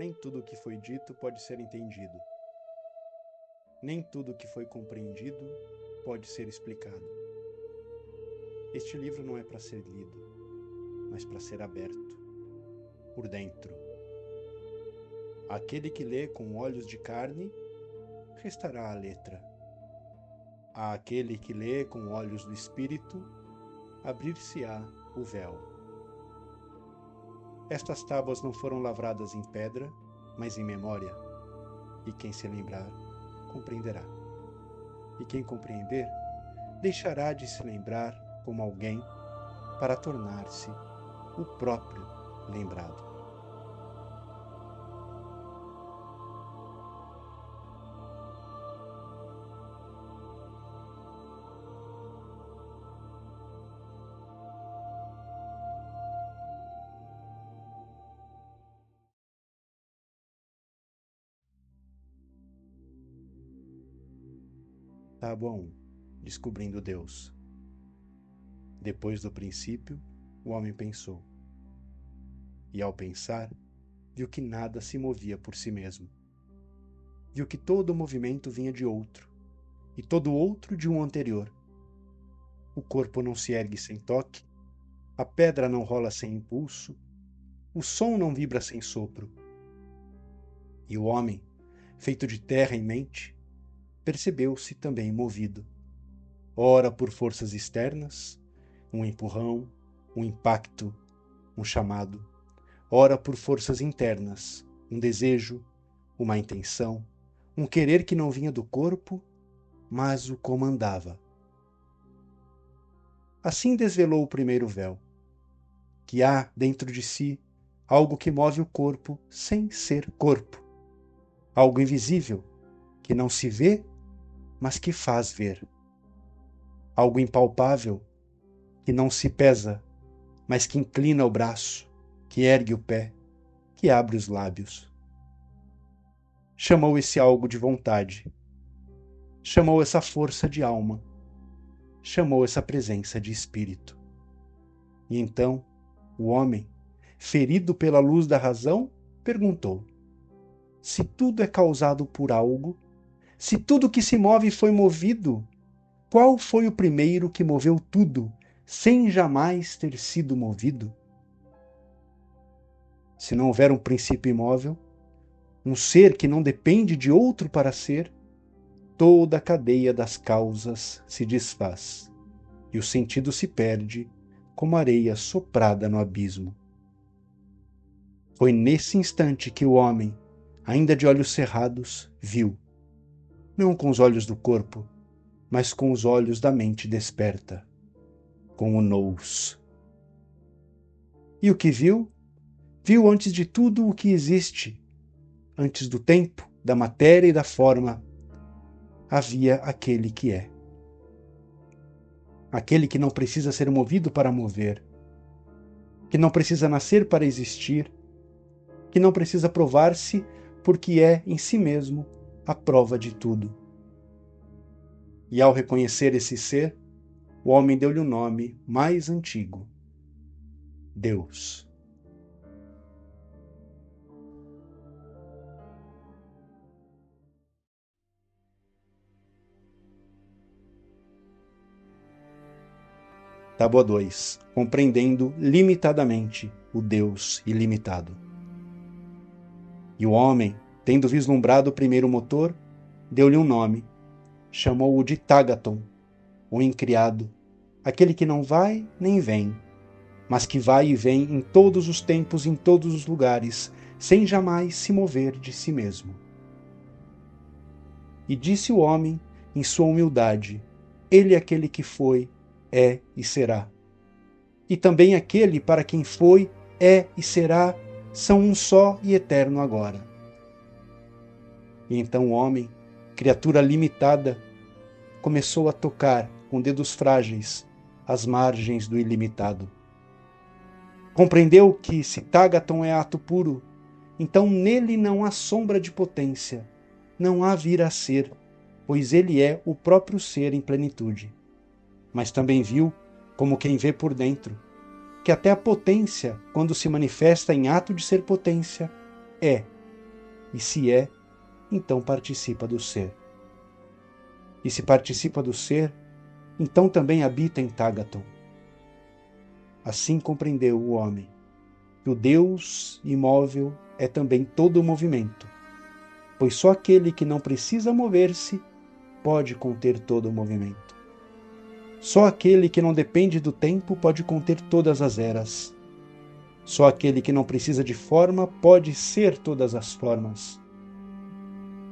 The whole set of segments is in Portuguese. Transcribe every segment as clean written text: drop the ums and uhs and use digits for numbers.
Nem tudo o que foi dito pode ser entendido. Nem tudo o que foi compreendido pode ser explicado. Este livro não é para ser lido, mas para ser aberto, por dentro. Aquele que lê com olhos de carne, restará a letra. Àquele que lê com olhos do Espírito, abrir-se-á o véu. Estas tábuas não foram lavradas em pedra, mas em memória, e quem se lembrar, compreenderá. E quem compreender, deixará de se lembrar como alguém para tornar-se o próprio lembrado. Tábua 1. Descobrindo Deus. Depois do princípio, o homem pensou. E ao pensar, viu que nada se movia por si mesmo. Viu que todo o movimento vinha de outro, e todo outro de um anterior. O corpo não se ergue sem toque, a pedra não rola sem impulso, o som não vibra sem sopro. E o homem, feito de terra e mente, percebeu-se também movido, ora por forças externas, um empurrão, um impacto, um chamado, ora por forças internas, um desejo, uma intenção, um querer que não vinha do corpo, mas o comandava. Assim desvelou o primeiro véu, que há dentro de si algo que move o corpo sem ser corpo, algo invisível, que não se vê, mas que faz ver. Algo impalpável, que não se pesa, mas que inclina o braço, que ergue o pé, que abre os lábios. Chamou esse algo de vontade. Chamou essa força de alma. Chamou essa presença de espírito. E então, o homem, ferido pela luz da razão, perguntou: se tudo é causado por algo, se tudo que se move foi movido, qual foi o primeiro que moveu tudo, sem jamais ter sido movido? Se não houver um princípio imóvel, um ser que não depende de outro para ser, toda a cadeia das causas se desfaz, e o sentido se perde como areia soprada no abismo. Foi nesse instante que o homem, ainda de olhos cerrados, viu, não com os olhos do corpo, mas com os olhos da mente desperta, com o nous. E o que viu? Viu antes de tudo o que existe. Antes do tempo, da matéria e da forma, havia aquele que é. Aquele que não precisa ser movido para mover, que não precisa nascer para existir, que não precisa provar-se porque é em si mesmo a prova de tudo. E ao reconhecer esse ser, o homem deu-lhe o nome mais antigo: Deus. Tábua 2. Compreendendo limitadamente o Deus ilimitado. E o homem, tendo vislumbrado o primeiro motor, deu-lhe um nome. Chamou-o de Tágaton, o incriado, aquele que não vai nem vem, mas que vai e vem em todos os tempos, em todos os lugares, sem jamais se mover de si mesmo. E disse o homem, em sua humildade: ele é aquele que foi, é e será. E também aquele para quem foi, é e será, são um só e eterno agora. E então o homem, criatura limitada, começou a tocar com dedos frágeis as margens do ilimitado. Compreendeu que se Tágaton é ato puro, então nele não há sombra de potência, não há vir a ser, pois ele é o próprio ser em plenitude. Mas também viu, como quem vê por dentro, que até a potência, quando se manifesta em ato de ser potência, é, e se é, então participa do ser. E se participa do ser, então também habita em Tagaton. Assim compreendeu o homem, que o Deus imóvel é também todo o movimento, pois só aquele que não precisa mover-se pode conter todo o movimento. Só aquele que não depende do tempo pode conter todas as eras. Só aquele que não precisa de forma pode ser todas as formas.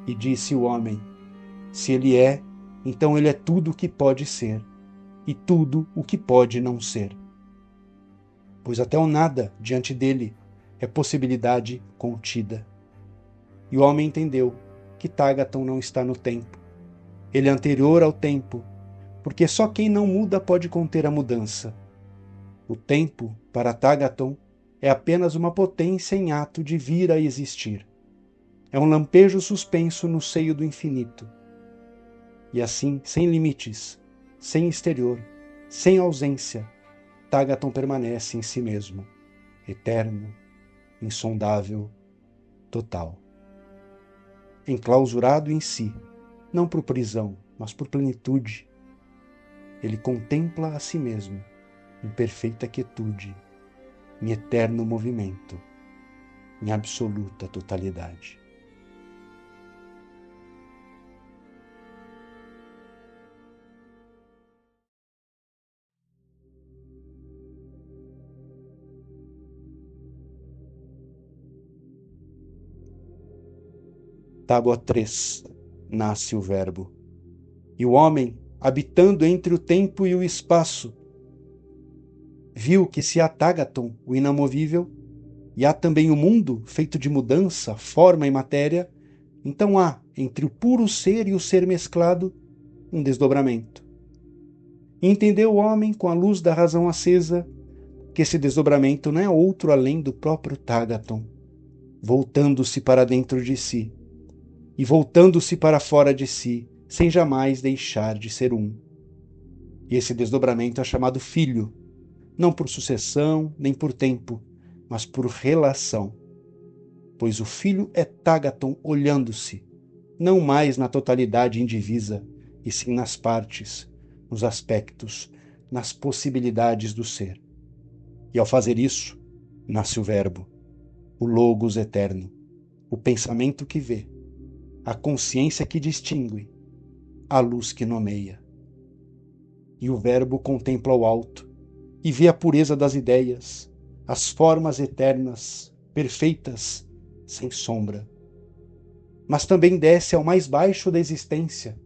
E disse o homem: se ele é, então ele é tudo o que pode ser, e tudo o que pode não ser. Pois até o nada diante dele é possibilidade contida. E o homem entendeu que Tagaton não está no tempo. Ele é anterior ao tempo, porque só quem não muda pode conter a mudança. O tempo, para Tagaton, é apenas uma potência em ato de vir a existir. É um lampejo suspenso no seio do infinito. E assim, sem limites, sem exterior, sem ausência, Tagaton permanece em si mesmo, eterno, insondável, total. Enclausurado em si, não por prisão, mas por plenitude, ele contempla a si mesmo, em perfeita quietude, em eterno movimento, em absoluta totalidade. Tábua 3. Nasce o Verbo. E o homem, habitando entre o tempo e o espaço, viu que se há Tagaton, o inamovível, e há também o mundo feito de mudança, forma e matéria, então há, entre o puro ser e o ser mesclado, um desdobramento. E entendeu o homem, com a luz da razão acesa, que esse desdobramento não é outro além do próprio Tagaton, voltando-se para dentro de si, e voltando-se para fora de si, sem jamais deixar de ser um. E esse desdobramento é chamado filho, não por sucessão nem por tempo, mas por relação. Pois o filho é Tagaton olhando-se, não mais na totalidade indivisa, e sim nas partes, nos aspectos, nas possibilidades do ser. E ao fazer isso, nasce o Verbo, o Logos eterno, o pensamento que vê, a consciência que distingue, a luz que nomeia. E o Verbo contempla o alto e vê a pureza das ideias, as formas eternas, perfeitas, sem sombra. Mas também desce ao mais baixo da existência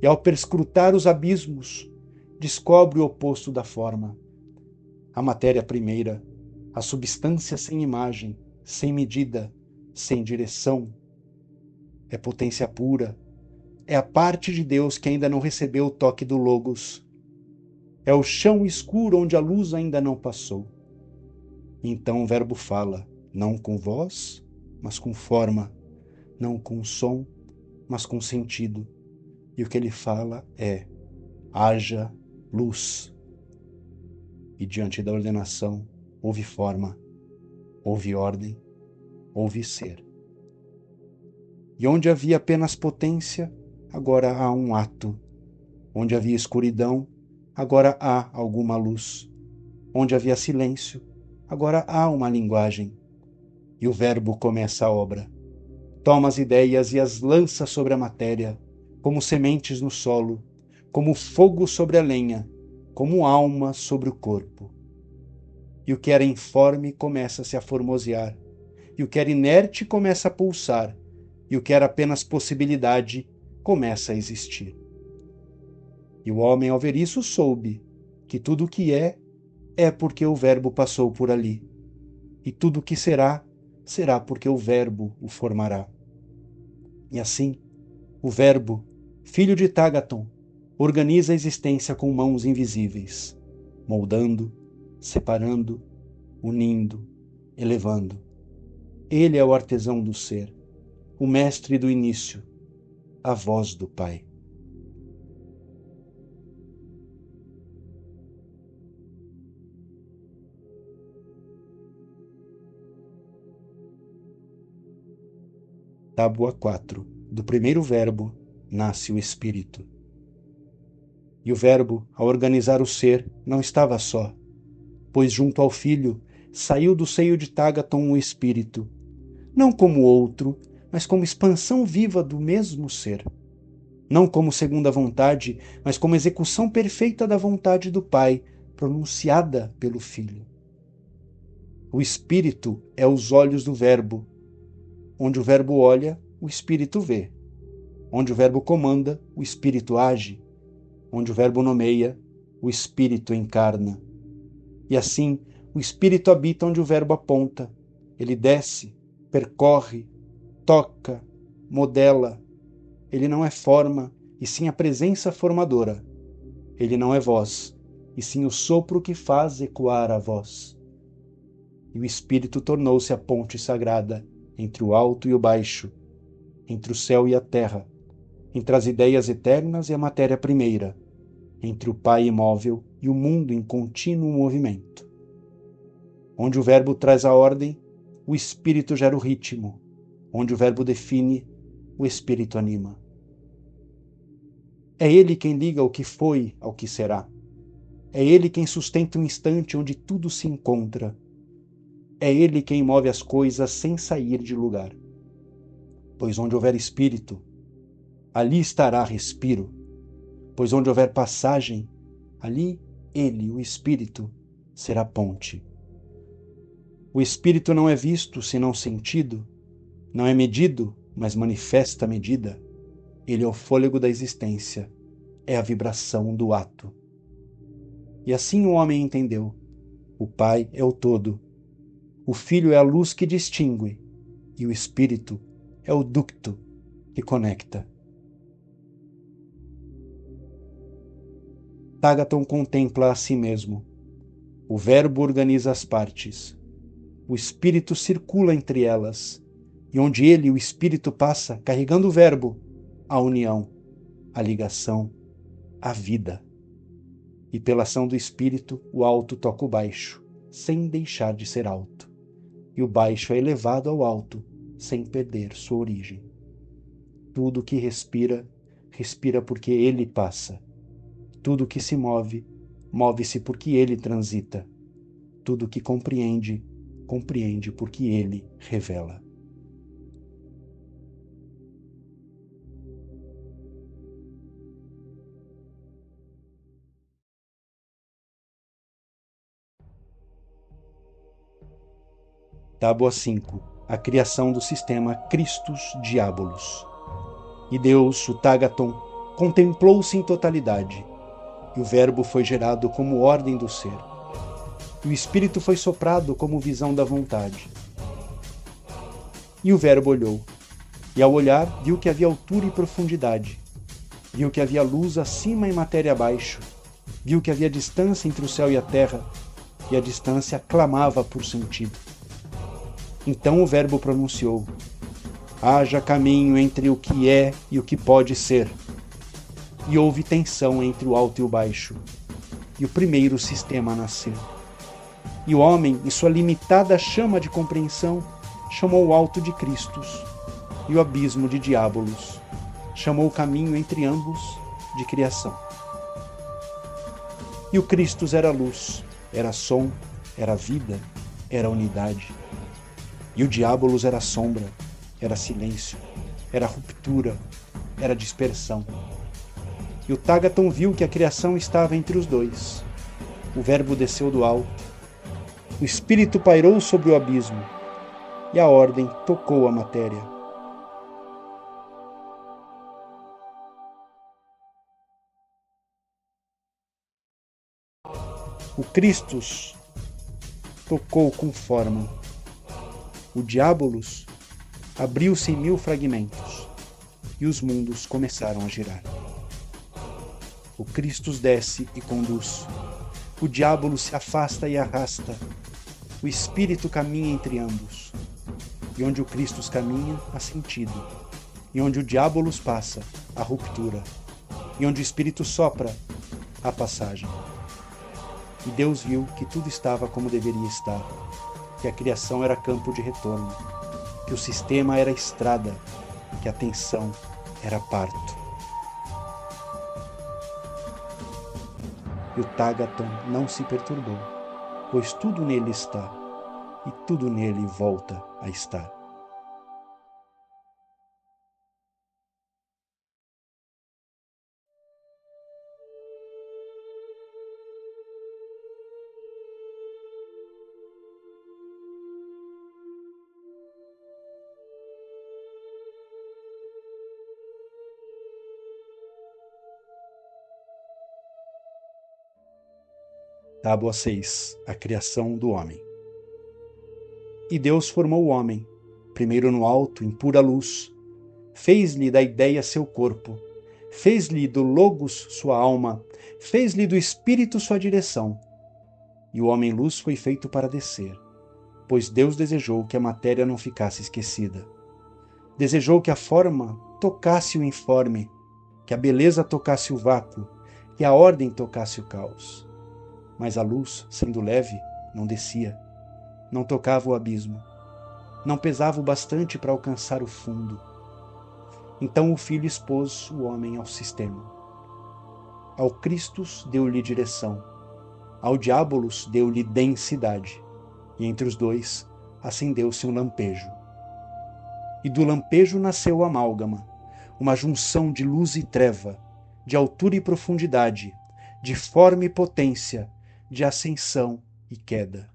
e, ao perscrutar os abismos, descobre o oposto da forma. A matéria primeira, a substância sem imagem, sem medida, sem direção. É potência pura, é a parte de Deus que ainda não recebeu o toque do Logos. É o chão escuro onde a luz ainda não passou. Então o Verbo fala, não com voz, mas com forma, não com som, mas com sentido. E o que ele fala é: haja luz. E diante da ordenação, houve forma, houve ordem, houve ser. E onde havia apenas potência, agora há um ato. Onde havia escuridão, agora há alguma luz. Onde havia silêncio, agora há uma linguagem. E o Verbo começa a obra. Toma as ideias e as lança sobre a matéria, como sementes no solo, como fogo sobre a lenha, como alma sobre o corpo. E o que era informe começa-se a formosear, e o que era inerte começa a pulsar, e o que era apenas possibilidade começa a existir. E o homem, ao ver isso, soube que tudo o que é porque o Verbo passou por ali, e tudo o que será, será porque o Verbo o formará. E assim, o Verbo, filho de Tagaton, organiza a existência com mãos invisíveis, moldando, separando, unindo, elevando. Ele é o artesão do ser, o mestre do início, a voz do Pai. Tábua 4. Do primeiro verbo nasce o Espírito. E o verbo, ao organizar o ser, não estava só, pois junto ao Filho saiu do seio de Tágaton o Espírito, não como outro, mas como expansão viva do mesmo ser. Não como segunda vontade, mas como execução perfeita da vontade do Pai, pronunciada pelo Filho. O Espírito é os olhos do Verbo. Onde o Verbo olha, o Espírito vê. Onde o Verbo comanda, o Espírito age. Onde o Verbo nomeia, o Espírito encarna. E assim, o Espírito habita onde o Verbo aponta. Ele desce, percorre, toca, modela. Ele não é forma, e sim a presença formadora. Ele não é voz, e sim o sopro que faz ecoar a voz. E o Espírito tornou-se a ponte sagrada entre o alto e o baixo, entre o céu e a terra, entre as ideias eternas e a matéria primeira, entre o Pai imóvel e o mundo em contínuo movimento. Onde o Verbo traz a ordem, o Espírito gera o ritmo. Onde o Verbo define, o Espírito anima. É Ele quem liga o que foi ao que será. É Ele quem sustenta um instante onde tudo se encontra. É Ele quem move as coisas sem sair de lugar. Pois onde houver espírito, ali estará respiro. Pois onde houver passagem, ali Ele, o Espírito, será ponte. O Espírito não é visto, senão sentido. Não é medido, mas manifesta a medida. Ele é o fôlego da existência, é a vibração do ato. E assim o homem entendeu. O Pai é o todo. O Filho é a luz que distingue, e o Espírito é o ducto que conecta. Tágaton contempla a si mesmo. O Verbo organiza as partes. O Espírito circula entre elas, e onde ele, o Espírito, passa, carregando o Verbo, a união, a ligação, a vida. E pela ação do Espírito, o alto toca o baixo, sem deixar de ser alto. E o baixo é elevado ao alto, sem perder sua origem. Tudo que respira, respira porque ele passa. Tudo que se move, move-se porque ele transita. Tudo que compreende, compreende porque ele revela. Tábua 5. A criação do sistema Christus Diabolus. E Deus, o Tágaton, contemplou-se em totalidade, e o Verbo foi gerado como ordem do ser. E o Espírito foi soprado como visão da vontade. E o Verbo olhou, e ao olhar viu que havia altura e profundidade, viu que havia luz acima e matéria abaixo, viu que havia distância entre o céu e a terra, e a distância clamava por sentido. Então o Verbo pronunciou: haja caminho entre o que é e o que pode ser. E houve tensão entre o alto e o baixo, e o primeiro sistema nasceu. E o homem, em sua limitada chama de compreensão, chamou o alto de Christus, e o abismo de Diabolos, chamou o caminho entre ambos de criação. E o Christus era luz, era som, era vida, era unidade. E o Diabolos era sombra, era silêncio, era ruptura, era dispersão. E o Tágaton viu que a criação estava entre os dois. O Verbo desceu do alto, o Espírito pairou sobre o abismo, e a ordem tocou a matéria. O Christus tocou com forma. O Diabolos abriu-se em 1000 fragmentos, e os mundos começaram a girar. O Christus desce e conduz. O Diabolos se afasta e arrasta. O Espírito caminha entre ambos. E onde o Christus caminha, há sentido. E onde o Diabolos passa, há ruptura. E onde o Espírito sopra, há passagem. E Deus viu que tudo estava como deveria estar, que a criação era campo de retorno, que o sistema era estrada, que a tensão era parto. E o Tágaton não se perturbou, pois tudo nele está, e tudo nele volta a estar. Tábua 6. A criação do homem. E Deus formou o homem, primeiro no alto, em pura luz. Fez-lhe da ideia seu corpo, fez-lhe do Logos sua alma, fez-lhe do Espírito sua direção. E o homem-luz foi feito para descer, pois Deus desejou que a matéria não ficasse esquecida. Desejou que a forma tocasse o informe, que a beleza tocasse o vácuo, que a ordem tocasse o caos. Mas a luz, sendo leve, não descia, não tocava o abismo, não pesava o bastante para alcançar o fundo. Então o Filho expôs o homem ao sistema. Ao Christus deu-lhe direção, ao Diabolos deu-lhe densidade, e entre os dois acendeu-se um lampejo. E do lampejo nasceu a amálgama, uma junção de luz e treva, de altura e profundidade, de forma e potência, de ascensão e queda.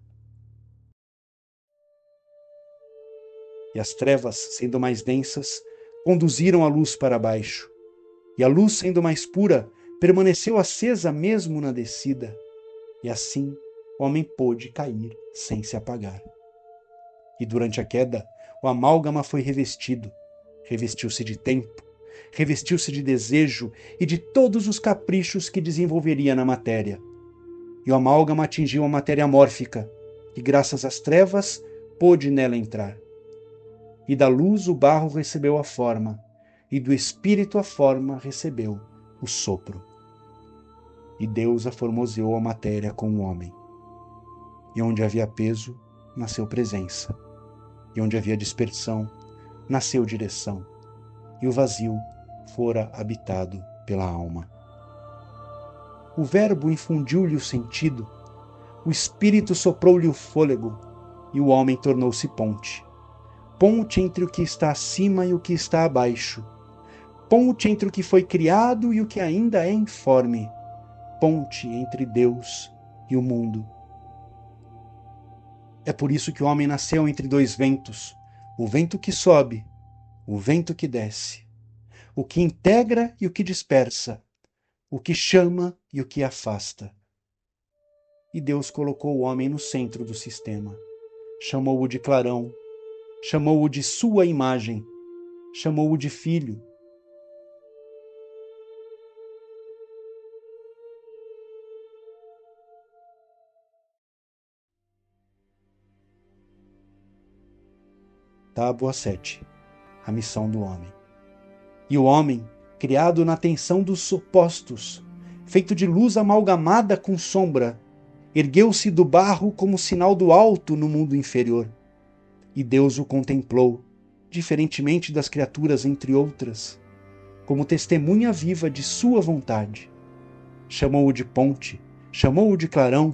E as trevas, sendo mais densas, conduziram a luz para baixo, e a luz, sendo mais pura, permaneceu acesa mesmo na descida, e assim o homem pôde cair sem se apagar. E durante a queda, o amálgama foi revestido, revestiu-se de tempo, revestiu-se de desejo e de todos os caprichos que desenvolveria na matéria. E o amálgama atingiu a matéria mórfica, e graças às trevas pôde nela entrar. E da luz o barro recebeu a forma, e do espírito a forma recebeu o sopro. E Deus aformoseou a matéria com o homem. E onde havia peso, nasceu presença. E onde havia dispersão, nasceu direção. E o vazio fora habitado pela alma. O Verbo infundiu-lhe o sentido, o Espírito soprou-lhe o fôlego, e o homem tornou-se ponte. Ponte entre o que está acima e o que está abaixo. Ponte entre o que foi criado e o que ainda é informe. Ponte entre Deus e o mundo. É por isso que o homem nasceu entre dois ventos, o vento que sobe, o vento que desce, o que integra e o que dispersa, o que chama e o que afasta. E Deus colocou o homem no centro do sistema. Chamou-o de clarão, chamou-o de sua imagem, chamou-o de filho. Tábua 7. A missão do homem. E o homem, criado na tensão dos opostos, feito de luz amalgamada com sombra, ergueu-se do barro como sinal do alto no mundo inferior. E Deus o contemplou, diferentemente das criaturas entre outras, como testemunha viva de sua vontade. Chamou-o de ponte, chamou-o de clarão,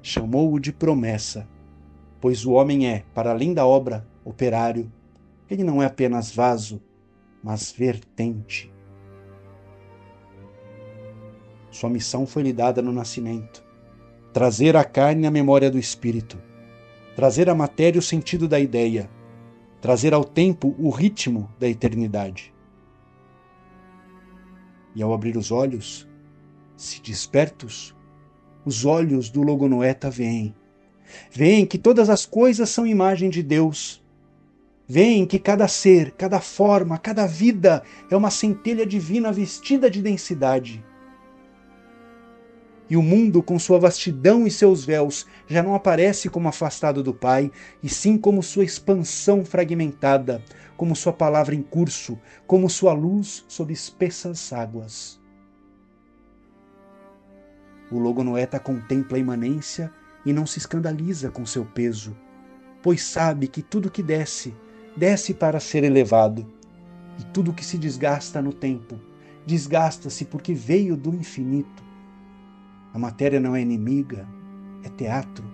chamou-o de promessa, pois o homem é, para além da obra, operário. Ele não é apenas vaso, mas vertente. Sua missão foi lhe dada no nascimento: trazer à carne a memória do espírito, trazer à matéria o sentido da ideia, trazer ao tempo o ritmo da eternidade. E ao abrir os olhos, se despertos, os olhos do Logonoeta veem que todas as coisas são imagem de Deus. Veem que cada ser, cada forma, cada vida é uma centelha divina vestida de densidade. E o mundo, com sua vastidão e seus véus, já não aparece como afastado do Pai, e sim como sua expansão fragmentada, como sua palavra em curso, como sua luz sob espessas águas. O Logonoeta contempla a imanência e não se escandaliza com seu peso, pois sabe que tudo que desce, desce para ser elevado. E tudo que se desgasta no tempo, desgasta-se porque veio do infinito. A matéria não é inimiga, é teatro,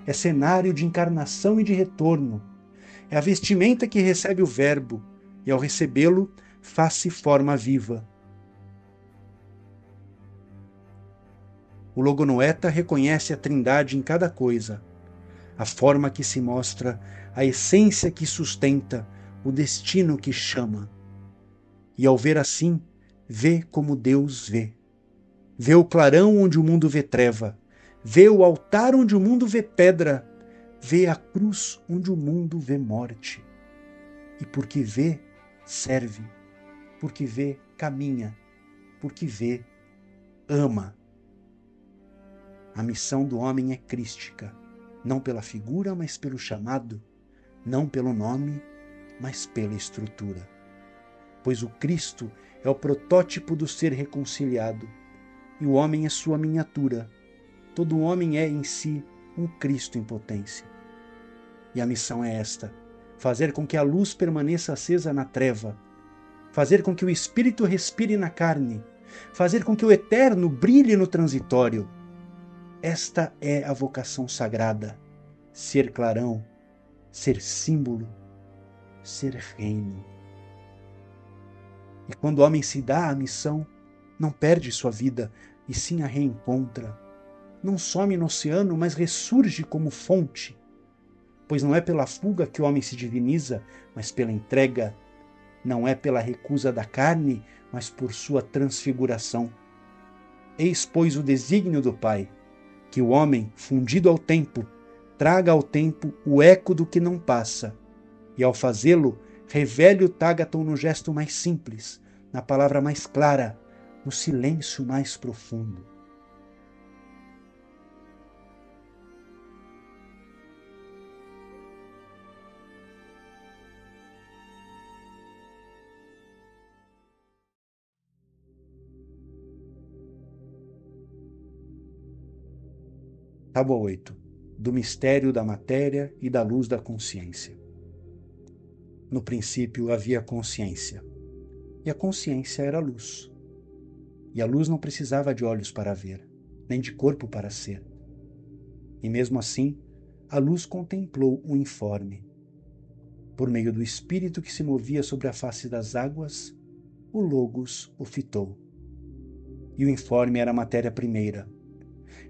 é cenário de encarnação e de retorno, é a vestimenta que recebe o verbo e, ao recebê-lo, faz-se forma viva. O logonoeta reconhece a trindade em cada coisa, a forma que se mostra, a essência que sustenta, o destino que chama. E ao ver assim, vê como Deus vê. Vê o clarão onde o mundo vê treva, vê o altar onde o mundo vê pedra, vê a cruz onde o mundo vê morte. E porque vê, serve, porque vê, caminha, porque vê, ama. A missão do homem é crística, não pela figura, mas pelo chamado, não pelo nome, mas pela estrutura. Pois o Cristo é o protótipo do ser reconciliado, e o homem é sua miniatura. Todo homem é em si um Cristo em potência. E a missão é esta: fazer com que a luz permaneça acesa na treva, fazer com que o Espírito respire na carne, fazer com que o eterno brilhe no transitório. Esta é a vocação sagrada: ser clarão, ser símbolo, ser reino. E quando o homem se dá à missão, não perde sua vida, e sim a reencontra. Não some no oceano, mas ressurge como fonte. Pois não é pela fuga que o homem se diviniza, mas pela entrega. Não é pela recusa da carne, mas por sua transfiguração. Eis, pois, o desígnio do Pai, que o homem, fundido ao tempo, traga ao tempo o eco do que não passa, e ao fazê-lo, revele o Tágaton no gesto mais simples, na palavra mais clara, no silêncio mais profundo. Tábua 8. Do mistério da matéria e da luz da consciência. No princípio havia consciência, e a consciência era luz. E a luz não precisava de olhos para ver, nem de corpo para ser. E mesmo assim, a luz contemplou o informe. Por meio do espírito que se movia sobre a face das águas, o Logos o fitou. E o informe era a matéria primeira.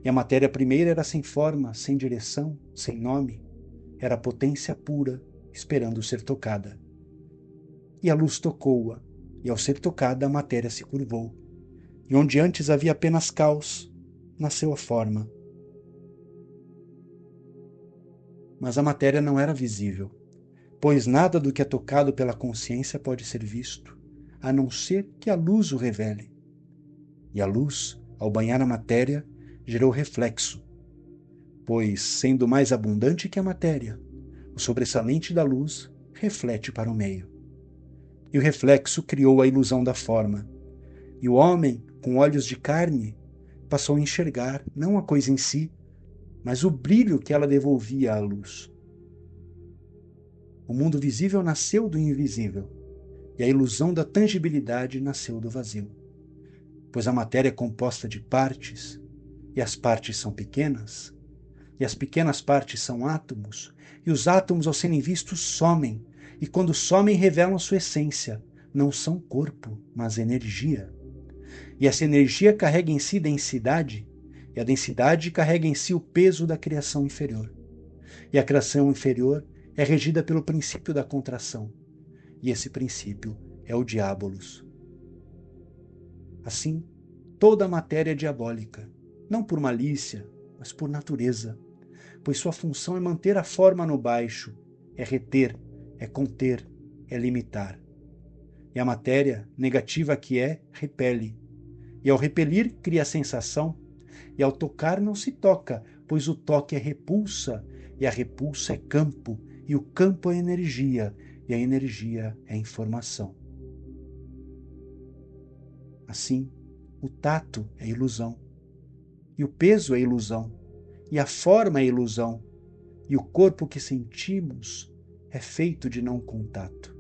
E a matéria primeira era sem forma, sem direção, sem nome. Era potência pura, esperando ser tocada. E a luz tocou-a, e ao ser tocada a matéria se curvou. E onde antes havia apenas caos, nasceu a forma. Mas a matéria não era visível, pois nada do que é tocado pela consciência pode ser visto, a não ser que a luz o revele. E a luz, ao banhar a matéria, gerou reflexo, pois, sendo mais abundante que a matéria, o sobressalente da luz reflete para o meio. E o reflexo criou a ilusão da forma. E o homem, com olhos de carne, passou a enxergar não a coisa em si, mas o brilho que ela devolvia à luz. O mundo visível nasceu do invisível, e a ilusão da tangibilidade nasceu do vazio. Pois a matéria é composta de partes, e as partes são pequenas, e as pequenas partes são átomos, e os átomos, ao serem vistos, somem, e quando somem revelam sua essência. Não são corpo, mas energia. E essa energia carrega em si densidade, e a densidade carrega em si o peso da criação inferior. E a criação inferior é regida pelo princípio da contração, e esse princípio é o diabolos. Assim, toda a matéria é diabólica, não por malícia, mas por natureza, pois sua função é manter a forma no baixo, é reter, é conter, é limitar. E a matéria, negativa que é, repele. E ao repelir, cria a sensação, e ao tocar não se toca, pois o toque é repulsa, e a repulsa é campo, e o campo é energia, e a energia é informação. Assim, o tato é ilusão, e o peso é ilusão, e a forma é ilusão, e o corpo que sentimos é feito de não contato.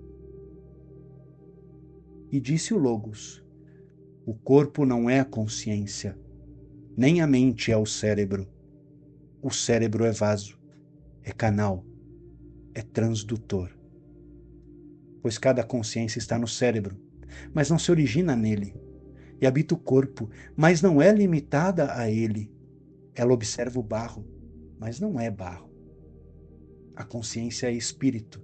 E disse o Logos: o corpo não é a consciência, nem a mente é o cérebro. O cérebro é vaso, é canal, é transdutor. Pois cada consciência está no cérebro, mas não se origina nele, e habita o corpo, mas não é limitada a ele. Ela observa o barro, mas não é barro. A consciência é espírito,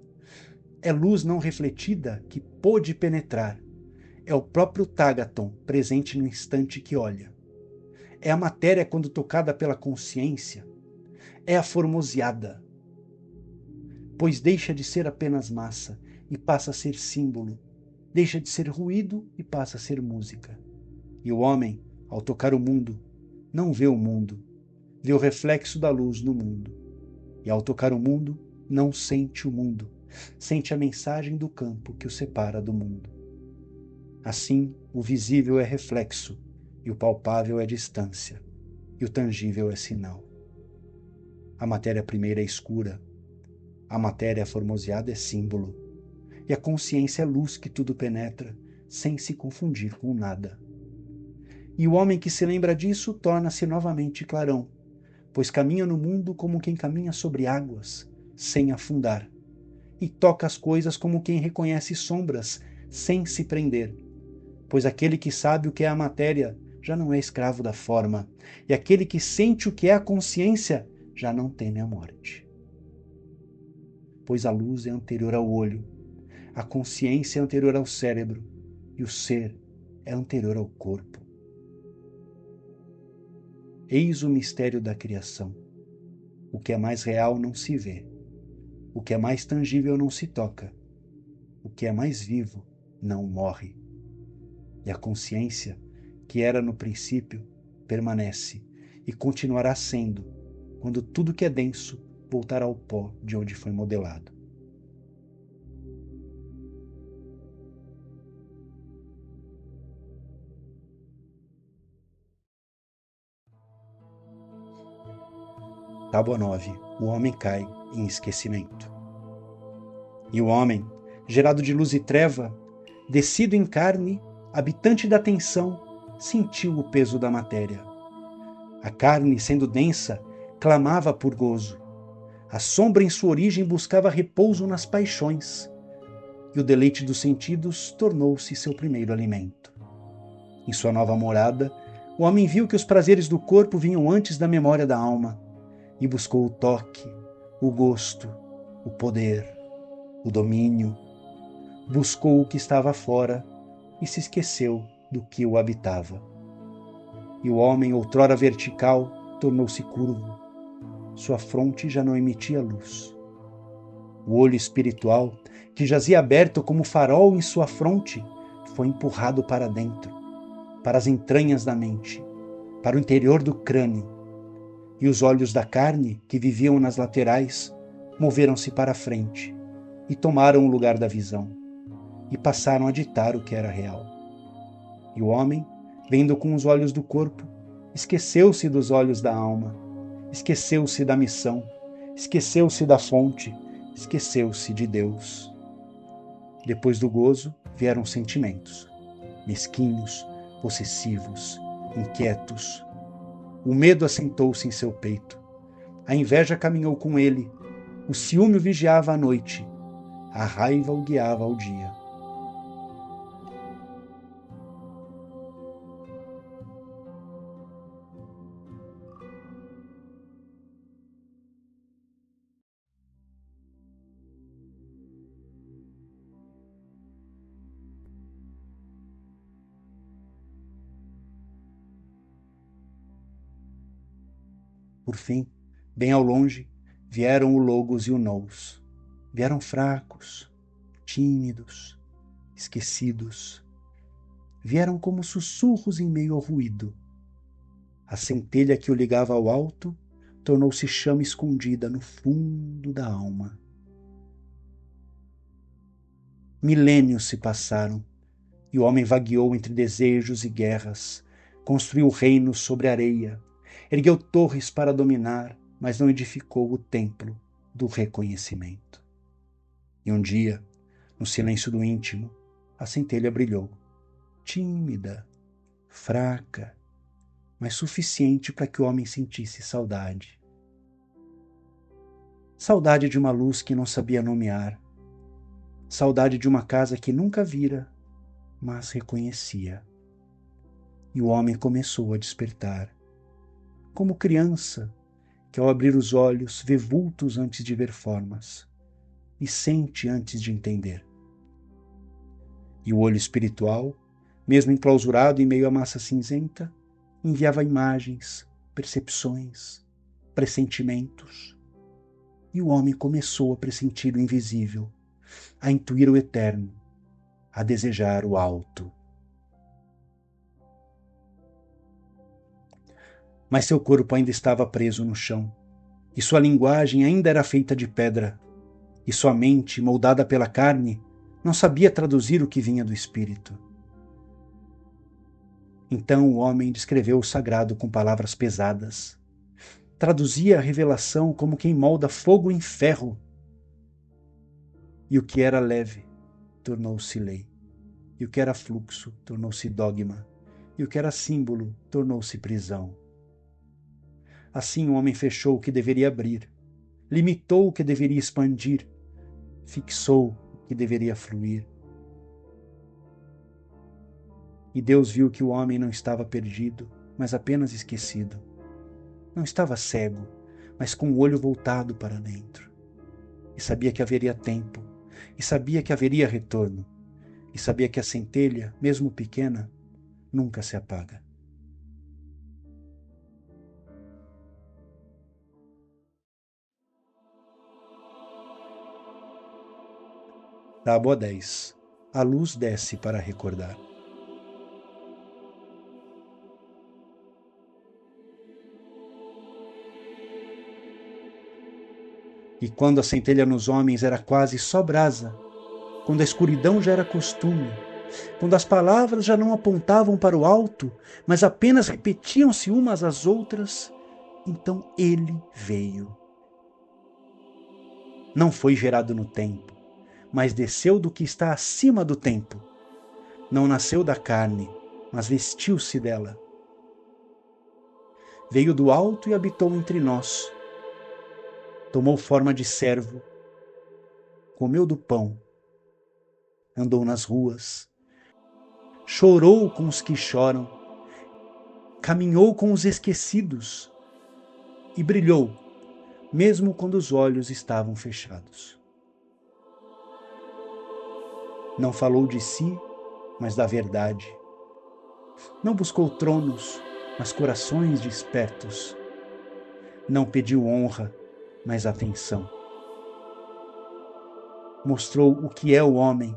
é luz não refletida que pôde penetrar. É o próprio Tágaton presente no instante que olha. É a matéria quando tocada pela consciência. É a formoseada, pois deixa de ser apenas massa e passa a ser símbolo. Deixa de ser ruído e passa a ser música. E o homem, ao tocar o mundo, não vê o mundo, vê o reflexo da luz no mundo. E ao tocar o mundo, não sente o mundo, sente a mensagem do campo que o separa do mundo. Assim, o visível é reflexo, e o palpável é distância, e o tangível é sinal. A matéria primeira é escura, a matéria formoseada é símbolo, e a consciência é luz que tudo penetra, sem se confundir com nada. E o homem que se lembra disso torna-se novamente clarão, pois caminha no mundo como quem caminha sobre águas, sem afundar, e toca as coisas como quem reconhece sombras, sem se prender, pois aquele que sabe o que é a matéria já não é escravo da forma, e aquele que sente o que é a consciência já não teme a morte. Pois a luz é anterior ao olho, a consciência é anterior ao cérebro, e o ser é anterior ao corpo. Eis o mistério da criação. O que é mais real não se vê, o que é mais tangível não se toca, o que é mais vivo não morre. E a consciência, que era no princípio, permanece e continuará sendo, quando tudo que é denso voltar ao pó de onde foi modelado. Tábua 9. O homem cai em esquecimento. E o homem, gerado de luz e treva, descido em carne, habitante da tensão, sentiu o peso da matéria. A carne, sendo densa, clamava por gozo. A sombra em sua origem buscava repouso nas paixões, e o deleite dos sentidos tornou-se seu primeiro alimento. Em sua nova morada, o homem viu que os prazeres do corpo vinham antes da memória da alma, e buscou o toque, o gosto, o poder, o domínio. Buscou o que estava fora e se esqueceu do que o habitava. E o homem, outrora vertical, tornou-se curvo. Sua fronte já não emitia luz. O olho espiritual, que jazia aberto como farol em sua fronte, foi empurrado para dentro, para as entranhas da mente, para o interior do crânio. E os olhos da carne, que viviam nas laterais, moveram-se para a frente e tomaram o lugar da visão, e passaram a ditar o que era real. E o homem, vendo com os olhos do corpo, esqueceu-se dos olhos da alma, esqueceu-se da missão, esqueceu-se da fonte, esqueceu-se de Deus. Depois do gozo vieram sentimentos, mesquinhos, possessivos, inquietos. O medo assentou-se em seu peito. A inveja caminhou com ele. O ciúme o vigiava à noite. A raiva o guiava ao dia. Por fim, bem ao longe, vieram o Logos e o Nous. Vieram fracos, tímidos, esquecidos. Vieram como sussurros em meio ao ruído. A centelha que o ligava ao alto tornou-se chama escondida no fundo da alma. Milênios se passaram, e o homem vagueou entre desejos e guerras, construiu reinos sobre areia, ergueu torres para dominar, mas não edificou o templo do reconhecimento. E um dia, no silêncio do íntimo, A centelha brilhou, tímida, fraca, mas suficiente para que o homem sentisse saudade. Saudade de uma luz que não sabia nomear. Saudade de uma casa que nunca vira, mas reconhecia. E o homem começou a despertar. Como criança, que ao abrir os olhos vê vultos antes de ver formas, e sente antes de entender. E o olho espiritual, mesmo enclausurado em meio à massa cinzenta, enviava imagens, percepções, pressentimentos. E o homem começou a pressentir o invisível, a intuir o eterno, a desejar o alto. Mas seu corpo ainda estava preso no chão, e sua linguagem ainda era feita de pedra, e sua mente, moldada pela carne, não sabia traduzir o que vinha do espírito. Então o homem descreveu o sagrado com palavras pesadas. Traduzia a revelação como quem molda fogo em ferro. E o que era leve tornou-se lei. E o que era fluxo tornou-se dogma. E o que era símbolo tornou-se prisão. Assim o homem fechou o que deveria abrir, limitou o que deveria expandir, fixou o que deveria fluir. E Deus viu que o homem não estava perdido, mas apenas esquecido. Não estava cego, mas com o olho voltado para dentro. E sabia que haveria tempo, e sabia que haveria retorno, e sabia que a centelha, mesmo pequena, nunca se apaga. Tábua 10. A luz desce para recordar. E quando a centelha nos homens era quase só brasa, quando a escuridão já era costume, quando as palavras já não apontavam para o alto, mas apenas repetiam-se umas às outras, então ele veio. Não foi gerado no tempo, mas desceu do que está acima do tempo. Não nasceu da carne, mas vestiu-se dela. Veio do alto e habitou entre nós. Tomou forma de servo, comeu do pão, andou nas ruas, chorou com os que choram, caminhou com os esquecidos e brilhou, mesmo quando os olhos estavam fechados. Não falou de si, mas da verdade. Não buscou tronos, mas corações despertos. Não pediu honra, mas atenção. Mostrou o que é o homem,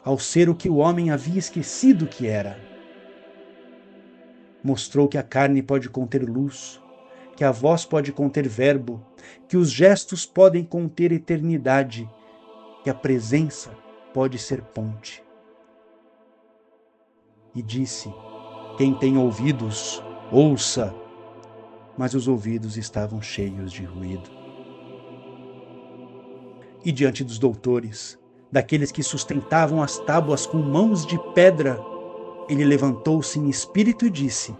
ao ser o que o homem havia esquecido que era. Mostrou que a carne pode conter luz, que a voz pode conter verbo, que os gestos podem conter eternidade, que a presença pode ser ponte. E disse: quem tem ouvidos, ouça. Mas os ouvidos estavam cheios de ruído. E diante dos doutores, daqueles que sustentavam as tábuas com mãos de pedra, ele levantou-se em espírito e disse: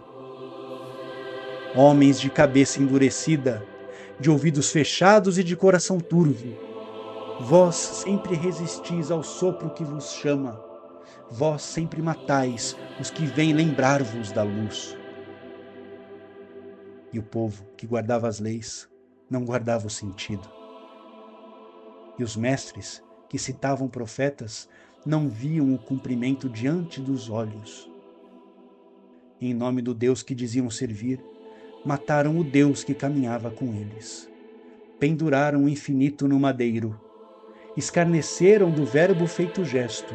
homens de cabeça endurecida, de ouvidos fechados e de coração turvo, vós sempre resistis ao sopro que vos chama, vós sempre matais os que vêm lembrar-vos da luz. E o povo que guardava as leis não guardava o sentido. E os mestres que citavam profetas não viam o cumprimento diante dos olhos. Em nome do Deus que diziam servir, mataram o Deus que caminhava com eles. Penduraram o infinito no madeiro. Escarneceram do verbo feito gesto.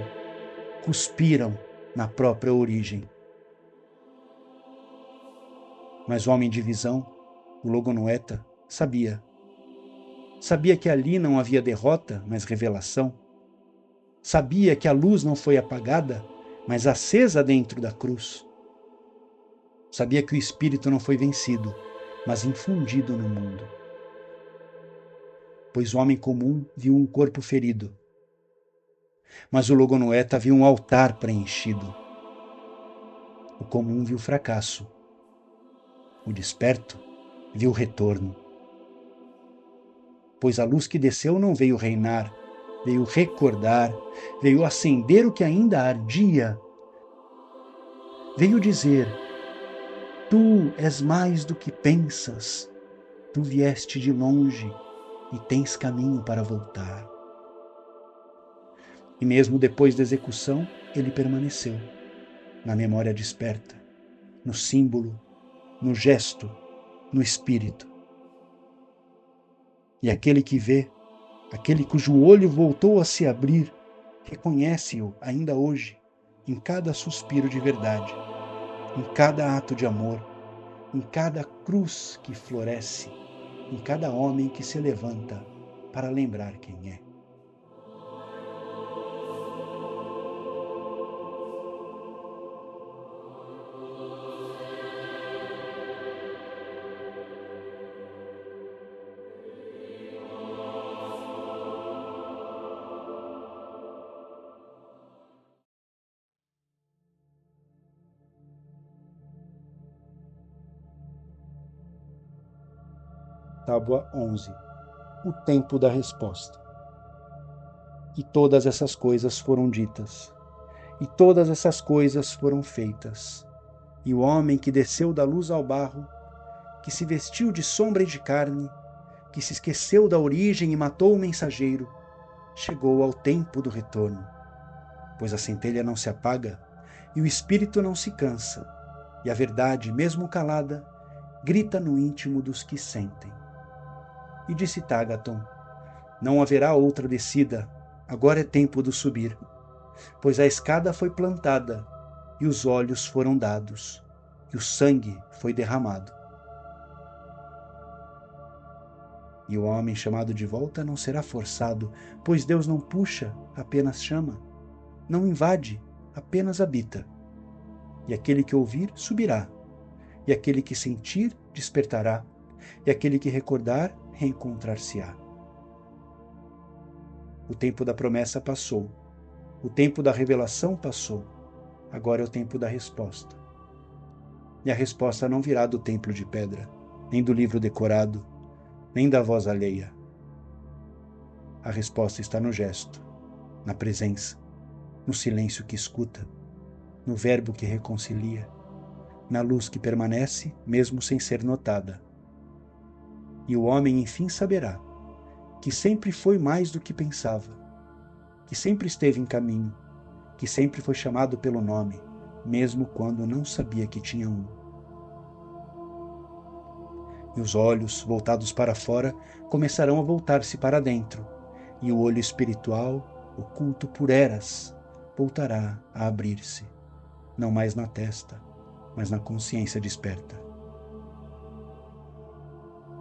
Cuspiram na própria origem. Mas o homem de visão, o logonoeta, sabia. Sabia que ali não havia derrota, mas revelação. Sabia que a luz não foi apagada, mas acesa dentro da cruz. Sabia que o espírito não foi vencido, mas infundido no mundo. Pois o homem comum viu um corpo ferido. mas o logonoeta viu um altar preenchido. O comum viu fracasso. O desperto viu retorno. Pois a luz que desceu não veio reinar, veio recordar, veio acender o que ainda ardia. Veio dizer: tu és mais do que pensas, tu vieste de longe e tens caminho para voltar. E mesmo depois da execução, ele permaneceu, na memória desperta, no símbolo, no gesto, no espírito. E aquele que vê, aquele cujo olho voltou a se abrir, reconhece-o ainda hoje, em cada suspiro de verdade, em cada ato de amor, em cada cruz que floresce, em cada homem que se levanta para lembrar quem é. Tábua 11. O tempo da resposta. E todas essas coisas foram ditas, e todas essas coisas foram feitas. E o homem que desceu da luz ao barro, que se vestiu de sombra e de carne, que se esqueceu da origem e matou o mensageiro, chegou ao tempo do retorno. Pois a centelha não se apaga, e o espírito não se cansa, e a verdade, mesmo calada, grita no íntimo dos que sentem. E disse Tágaton: não haverá outra descida, agora é tempo do subir, pois a escada foi plantada, e os olhos foram dados, e o sangue foi derramado. E o homem chamado de volta não será forçado, pois Deus não puxa, apenas chama, não invade, apenas habita. E aquele que ouvir, subirá, e aquele que sentir, despertará, e aquele que recordar, reencontrar-se-á. O tempo da promessa passou, o tempo da revelação passou, agora é o tempo da resposta. E a resposta não virá do templo de pedra, nem do livro decorado, nem da voz alheia. A resposta está no gesto, na presença, no silêncio que escuta, no verbo que reconcilia, na luz que permanece mesmo sem ser notada. E o homem enfim saberá que sempre foi mais do que pensava, que sempre esteve em caminho, que sempre foi chamado pelo nome, mesmo quando não sabia que tinha um. E os olhos, voltados para fora, começarão a voltar-se para dentro, e o olho espiritual, oculto por eras, voltará a abrir-se, não mais na testa, mas na consciência desperta.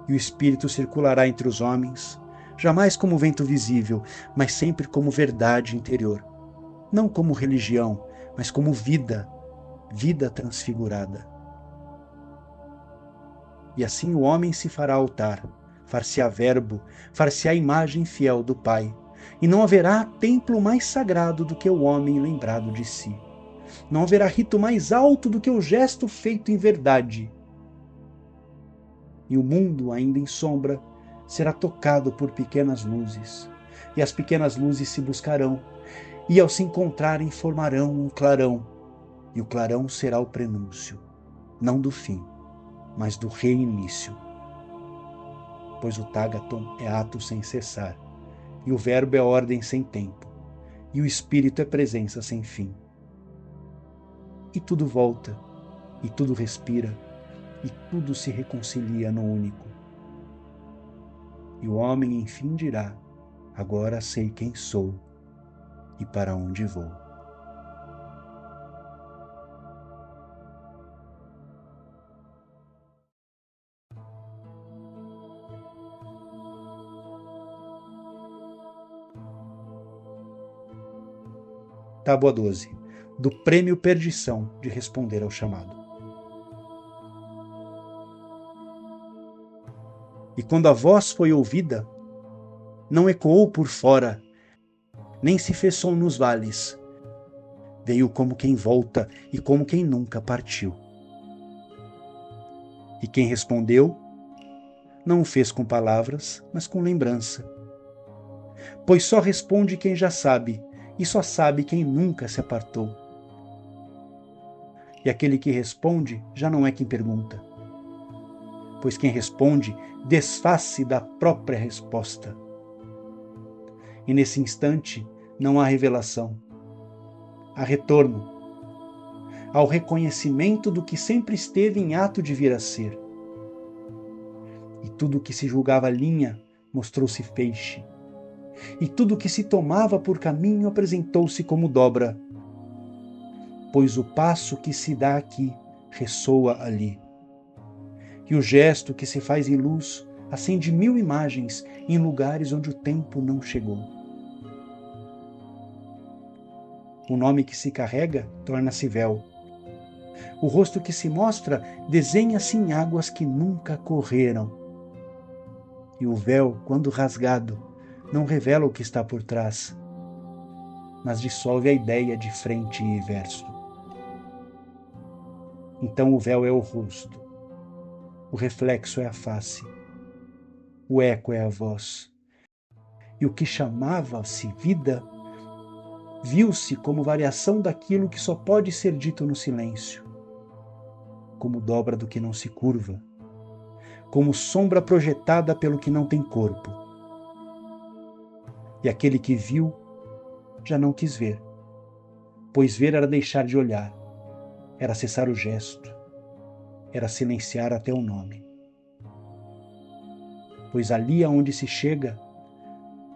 E o espírito circulará entre os homens, jamais como vento visível, mas sempre como verdade interior, não como religião, mas como vida, vida transfigurada. E assim o homem se fará altar, far-se-á verbo, far-se-á imagem fiel do Pai, e não haverá templo mais sagrado do que o homem lembrado de si. Não haverá rito mais alto do que o gesto feito em verdade. E o mundo, ainda em sombra, será tocado por pequenas luzes, e as pequenas luzes se buscarão, e ao se encontrarem formarão um clarão, e o clarão será o prenúncio, não do fim, mas do reinício. Pois o Tágaton é ato sem cessar, e o verbo é ordem sem tempo, e o espírito é presença sem fim. E tudo volta, e tudo respira, e tudo se reconcilia no único. E o homem enfim dirá: agora sei quem sou e para onde vou. Tábua 12. Do prêmio perdição de responder ao chamado. E quando a voz foi ouvida, não ecoou por fora, nem se fez som nos vales. Veio como quem volta e como quem nunca partiu. E quem respondeu, não o fez com palavras, mas com lembrança. Pois só responde quem já sabe, e só sabe quem nunca se apartou. E aquele que responde já não é quem pergunta, pois quem responde desfaz-se da própria resposta. E nesse instante não há revelação, há retorno, ao reconhecimento do que sempre esteve em ato de vir a ser. E tudo o que se julgava linha mostrou-se feixe, e tudo o que se tomava por caminho apresentou-se como dobra, pois o passo que se dá aqui ressoa ali. E o gesto que se faz em luz acende 1000 imagens em lugares onde o tempo não chegou. O nome que se carrega torna-se véu. O rosto que se mostra desenha-se em águas que nunca correram. E o véu, quando rasgado, não revela o que está por trás, mas dissolve a ideia de frente e verso. Então o véu é o rosto, o reflexo é a face, o eco é a voz. E o que chamava-se vida viu-se como variação daquilo que só pode ser dito no silêncio, como dobra do que não se curva, como sombra projetada pelo que não tem corpo. E aquele que viu já não quis ver, pois ver era deixar de olhar, era cessar o gesto, era silenciar até o nome. Pois ali aonde se chega,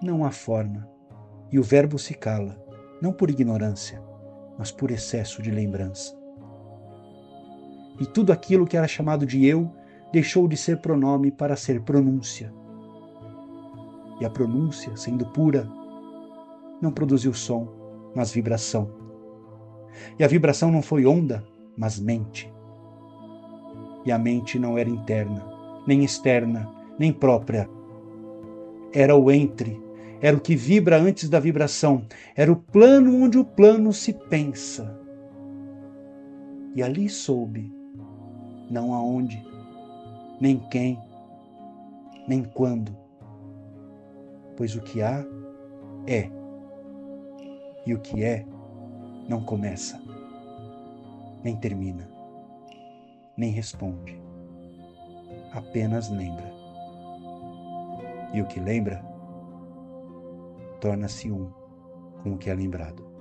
não há forma, e o verbo se cala, não por ignorância, mas por excesso de lembrança. E tudo aquilo que era chamado de eu deixou de ser pronome para ser pronúncia. E a pronúncia, sendo pura, não produziu som, mas vibração. E a vibração não foi onda, mas mente. E a mente não era interna, nem externa, nem própria. Era o entre, era o que vibra antes da vibração, era o plano onde o plano se pensa. E ali soube, não aonde, nem quem, nem quando, pois o que há é, e o que é não começa, nem termina, nem responde, apenas lembra. E o que lembra torna-se um com o que é lembrado.